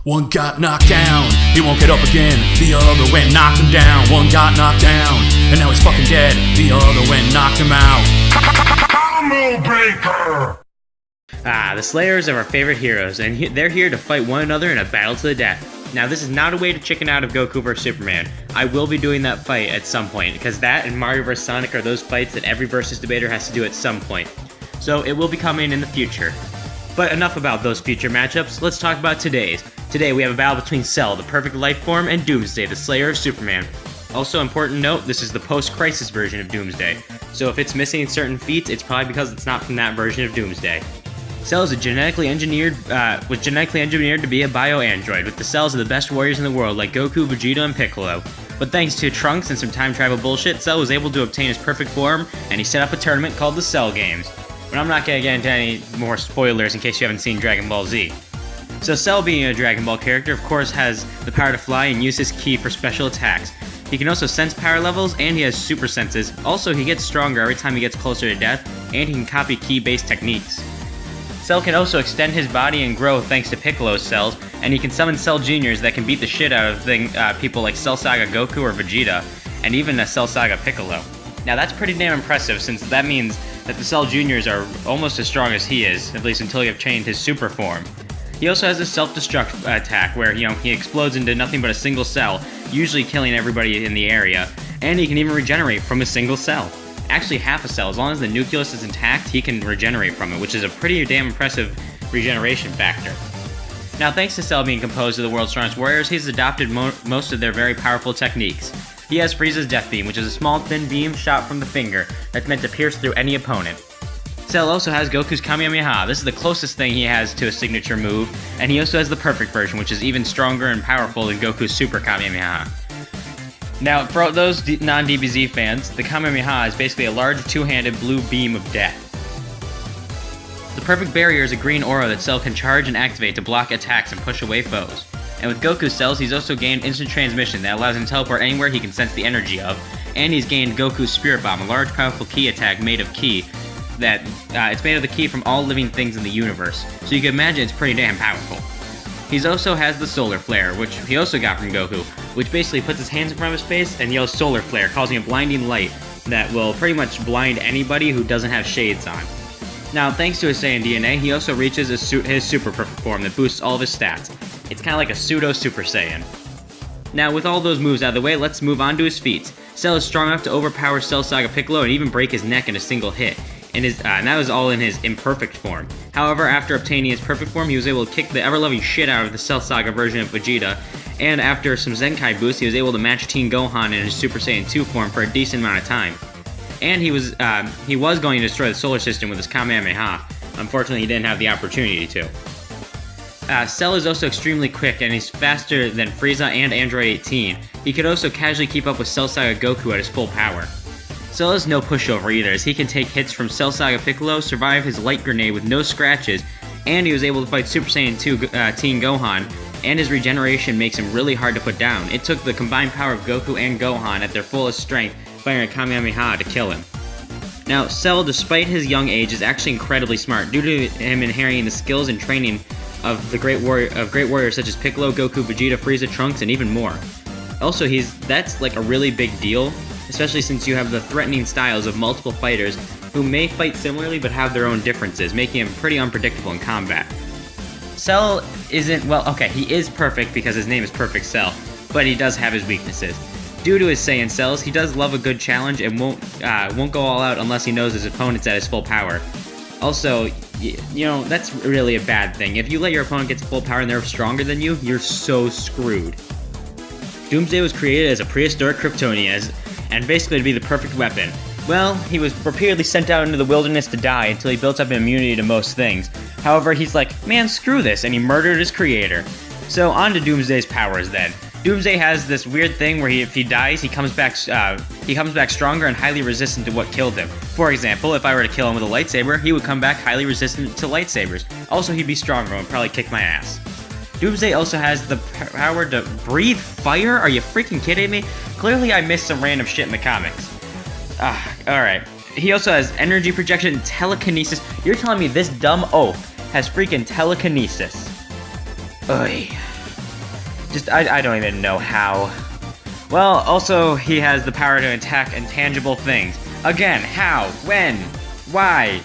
One got knocked down, he won't get up again. The other went knocked him down. One got knocked down, and now he's fucking dead. The other went knocked him out. Combo Breaker! The Slayers are our favorite heroes, and they're here to fight one another in a battle to the death. Now, this is not a way to chicken out of Goku vs. Superman. I will be doing that fight at some point, because that and Mario vs. Sonic are those fights that every versus debater has to do at some point. So it will be coming in the future. But enough about those future matchups, let's talk about today's. Today we have a battle between Cell, the perfect life form, and Doomsday, the Slayer of Superman. Also, important note, this is the post-crisis version of Doomsday. So if it's missing certain feats, it's probably because it's not from that version of Doomsday. Cell is was genetically engineered to be a bio-android, with the cells of the best warriors in the world like Goku, Vegeta, and Piccolo. But thanks to Trunks and some time travel bullshit, Cell was able to obtain his perfect form, and he set up a tournament called the Cell Games. But I'm not going to get into any more spoilers in case you haven't seen Dragon Ball Z. So Cell, being a Dragon Ball character, of course has the power to fly and use his ki for special attacks. He can also sense power levels, and he has super senses. Also, he gets stronger every time he gets closer to death, and he can copy ki-based techniques. Cell can also extend his body and grow thanks to Piccolo's cells, and he can summon Cell Juniors that can beat the shit out of people like Cell Saga Goku or Vegeta, and even a Cell Saga Piccolo. Now that's pretty damn impressive, since that means that the Cell Juniors are almost as strong as he is, at least until you have changed his super form. He also has a self-destruct attack where, he explodes into nothing but a single cell, usually killing everybody in the area, and he can even regenerate from a single cell. Actually half a cell. As long as the nucleus is intact, he can regenerate from it, which is a pretty damn impressive regeneration factor. Now, thanks to Cell being composed of the world's strongest warriors, he's adopted most of their very powerful techniques. He has Frieza's Death Beam, which is a small thin beam shot from the finger that's meant to pierce through any opponent. Cell also has Goku's Kamehameha. This is the closest thing he has to a signature move, and he also has the perfect version, which is even stronger and powerful than Goku's Super Kamehameha. Now, for those non-DBZ fans, the Kamehameha is basically a large two-handed blue beam of death. The perfect barrier is a green aura that Cell can charge and activate to block attacks and push away foes. And with Goku's cells, he's also gained instant transmission that allows him to teleport anywhere he can sense the energy of, and he's gained Goku's Spirit Bomb, a large powerful ki attack made of ki, it's made of the ki from all living things in the universe, so you can imagine it's pretty damn powerful. He also has the Solar Flare, which he also got from Goku, which basically puts his hands in front of his face and yells Solar Flare, causing a blinding light that will pretty much blind anybody who doesn't have shades on. Now, thanks to his Saiyan DNA, he also reaches his super perfect form that boosts all of his stats. It's kind of like a pseudo Super Saiyan. Now, with all those moves out of the way, let's move on to his feats. Cell is strong enough to overpower Cell Saga Piccolo and even break his neck in a single hit. And that was all in his imperfect form. However, after obtaining his perfect form, he was able to kick the ever-loving shit out of the Cell Saga version of Vegeta, and after some Zenkai boosts, he was able to match Teen Gohan in his Super Saiyan 2 form for a decent amount of time. And he was going to destroy the solar system with his Kamehameha. Unfortunately, he didn't have the opportunity to. Cell is also extremely quick, and he's faster than Frieza and Android 18. He could also casually keep up with Cell Saga Goku at his full power. Cell is no pushover either, as he can take hits from Cell Saga Piccolo, survive his light grenade with no scratches, and he was able to fight Super Saiyan 2 Teen Gohan, and his regeneration makes him really hard to put down. It took the combined power of Goku and Gohan at their fullest strength, firing a Kamehameha to kill him. Now, Cell, despite his young age, is actually incredibly smart, due to him inheriting the skills and training of great warriors such as Piccolo, Goku, Vegeta, Frieza, Trunks, and even more. Also, that's like a really big deal, especially since you have the threatening styles of multiple fighters who may fight similarly but have their own differences, making him pretty unpredictable in combat. Cell isn't, he is perfect because his name is Perfect Cell, but he does have his weaknesses. Due to his Saiyan cells, he does love a good challenge and won't go all out unless he knows his opponent's at his full power. Also, that's really a bad thing. If you let your opponent get to full power and they're stronger than you, you're so screwed. Doomsday was created as a prehistoric Kryptonian, and basically to be the perfect weapon. Well, he was repeatedly sent out into the wilderness to die until he built up an immunity to most things. However, he's like, man, screw this, and he murdered his creator. So on to Doomsday's powers then. Doomsday has this weird thing where if he dies, he comes back stronger and highly resistant to what killed him. For example, if I were to kill him with a lightsaber, he would come back highly resistant to lightsabers. Also, he'd be stronger and would probably kick my ass. Doomsday also has the power to breathe fire? Are you freaking kidding me? Clearly I missed some random shit in the comics. Alright. He also has energy projection and telekinesis. You're telling me this dumb oaf has freaking telekinesis? Oy. I don't even know how. Well, also, he has the power to attack intangible things. Again, how? When? Why?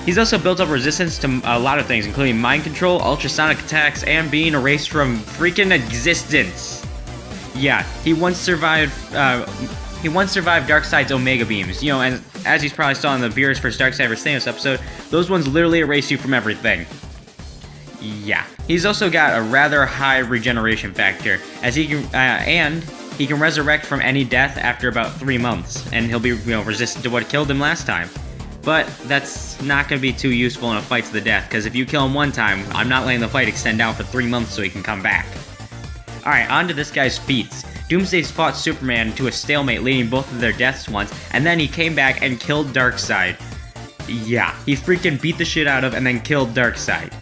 He's also built up resistance to a lot of things, including mind control, ultrasonic attacks, and being erased from freaking existence. Yeah, he once survived Darkseid's Omega Beams. You know, and as he's probably saw in the viewers for Darkseid vs. Thanos episode, those ones literally erase you from everything. Yeah. He's also got a rather high regeneration factor, as he can, and he can resurrect from any death after about 3 months, and he'll be, resistant to what killed him last time. But that's not going to be too useful in a fight to the death, because if you kill him one time, I'm not letting the fight extend out for 3 months so he can come back. Alright, on to this guy's feats. Doomsday's fought Superman to a stalemate, leading both of their deaths once, and then he came back and killed Darkseid. Yeah, he freaking beat the shit out of and then killed Darkseid.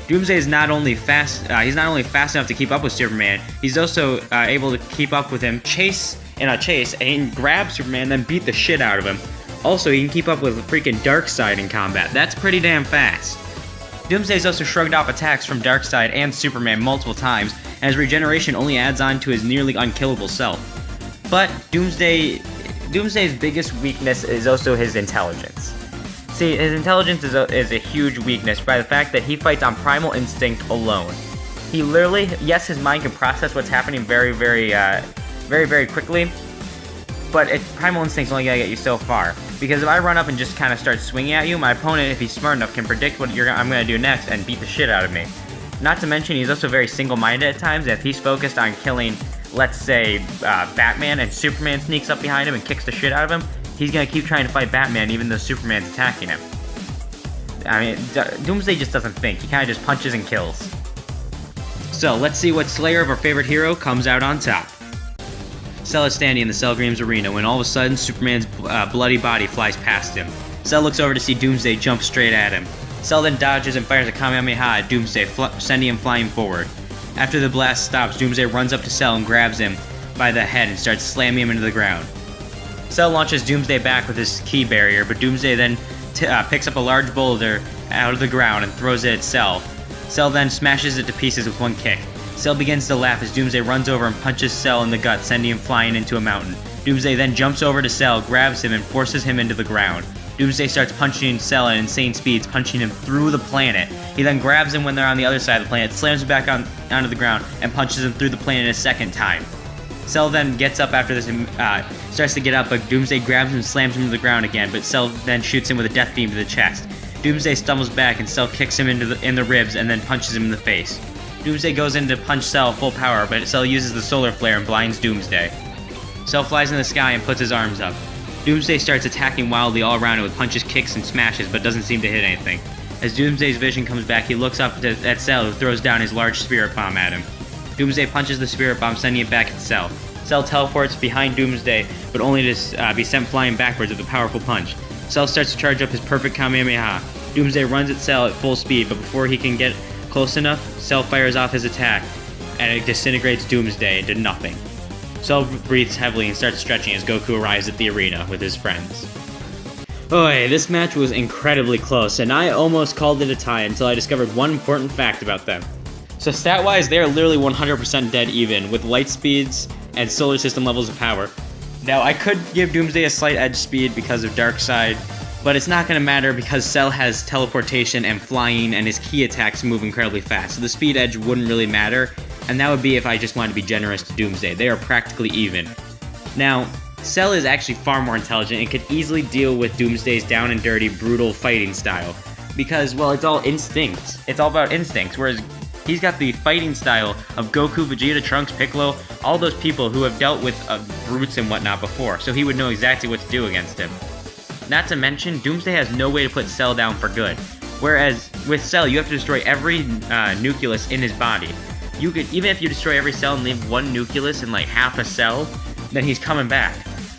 Doomsday is not only fast enough to keep up with Superman, he's also able to keep up with him, chase and grab Superman, then beat the shit out of him. Also, he can keep up with the freaking Darkseid in combat. That's pretty damn fast. Doomsday's also shrugged off attacks from Darkseid and Superman multiple times, and his regeneration only adds on to his nearly unkillable self. But Doomsday's biggest weakness is also his intelligence. See, his intelligence is a huge weakness by the fact that he fights on primal instinct alone. He literally, yes, his mind can process what's happening very, very quickly, but primal instinct's only gonna get you so far. Because if I run up and just kind of start swinging at you, my opponent, if he's smart enough, can predict what I'm gonna do next and beat the shit out of me. Not to mention, he's also very single-minded at times, and if he's focused on killing, let's say, Batman, and Superman sneaks up behind him and kicks the shit out of him, he's gonna keep trying to fight Batman even though Superman's attacking him. I mean, Doomsday just doesn't think. He kind of just punches and kills. So, let's see what Slayer of our favorite hero comes out on top. Cell is standing in the Cell Games arena when all of a sudden Superman's bloody body flies past him. Cell looks over to see Doomsday jump straight at him. Cell then dodges and fires a Kamehameha at Doomsday, sending him flying forward. After the blast stops, Doomsday runs up to Cell and grabs him by the head and starts slamming him into the ground. Cell launches Doomsday back with his key barrier, but Doomsday then picks up a large boulder out of the ground and throws it at Cell. Cell then smashes it to pieces with one kick. Cell begins to laugh as Doomsday runs over and punches Cell in the gut, sending him flying into a mountain. Doomsday then jumps over to Cell, grabs him, and forces him into the ground. Doomsday starts punching Cell at insane speeds, punching him through the planet. He then grabs him when they're on the other side of the planet, slams him back onto the ground, and punches him through the planet a second time. Cell then gets up after this and starts to get up, but Doomsday grabs him and slams him to the ground again, but Cell then shoots him with a death beam to the chest. Doomsday stumbles back and Cell kicks him in the ribs and then punches him in the face. Doomsday goes in to punch Cell full power, but Cell uses the solar flare and blinds Doomsday. Cell flies in the sky and puts his arms up. Doomsday starts attacking wildly all around it with punches, kicks, and smashes, but doesn't seem to hit anything. As Doomsday's vision comes back, he looks up at Cell, who throws down his large spirit bomb at him. Doomsday punches the spirit bomb, sending it back at Cell. Cell teleports behind Doomsday, but only to be sent flying backwards with a powerful punch. Cell starts to charge up his perfect Kamehameha. Doomsday runs at Cell at full speed, but before he can get close enough, Cell fires off his attack, and it disintegrates Doomsday into nothing. Cell breathes heavily and starts stretching as Goku arrives at the arena with his friends. Oy, this match was incredibly close, and I almost called it a tie until I discovered one important fact about them. So stat-wise, they are literally 100% dead even, with light speeds and solar system levels of power. Now, I could give Doomsday a slight edge speed because of Darkseid, but it's not going to matter because Cell has teleportation and flying, and his key attacks move incredibly fast, so the speed edge wouldn't really matter, and that would be if I just wanted to be generous to Doomsday. They are practically even. Now, Cell is actually far more intelligent and could easily deal with Doomsday's down and dirty, brutal fighting style, because, well, it's all instincts. It's all about instincts, whereas he's got the fighting style of Goku, Vegeta, Trunks, Piccolo, all those people who have dealt with brutes and whatnot before, so he would know exactly what to do against him. Not to mention, Doomsday has no way to put Cell down for good, whereas with Cell, you have to destroy every nucleus in his body. You could, even if you destroy every cell and leave one nucleus and like half a cell, then he's coming back.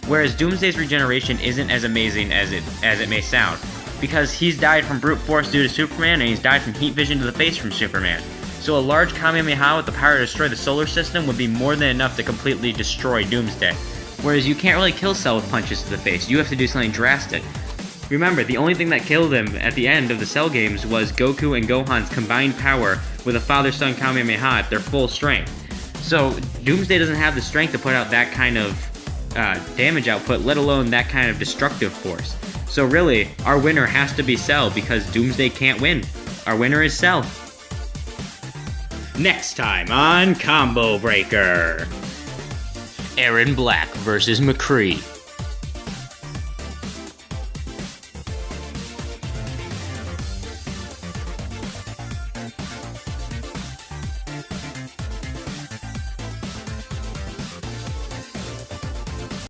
Whereas Doomsday's regeneration isn't as amazing as it may sound, because he's died from brute force due to Superman, and he's died from heat vision to the face from Superman. So a large Kamehameha with the power to destroy the solar system would be more than enough to completely destroy Doomsday. Whereas you can't really kill Cell with punches to the face, you have to do something drastic. Remember, the only thing that killed him at the end of the Cell games was Goku and Gohan's combined power with a father-son Kamehameha at their full strength. So Doomsday doesn't have the strength to put out that kind of damage output, let alone that kind of destructive force. So really, our winner has to be Cell because Doomsday can't win. Our winner is Cell. Next time on Combo Breaker. Aaron Black versus McCree.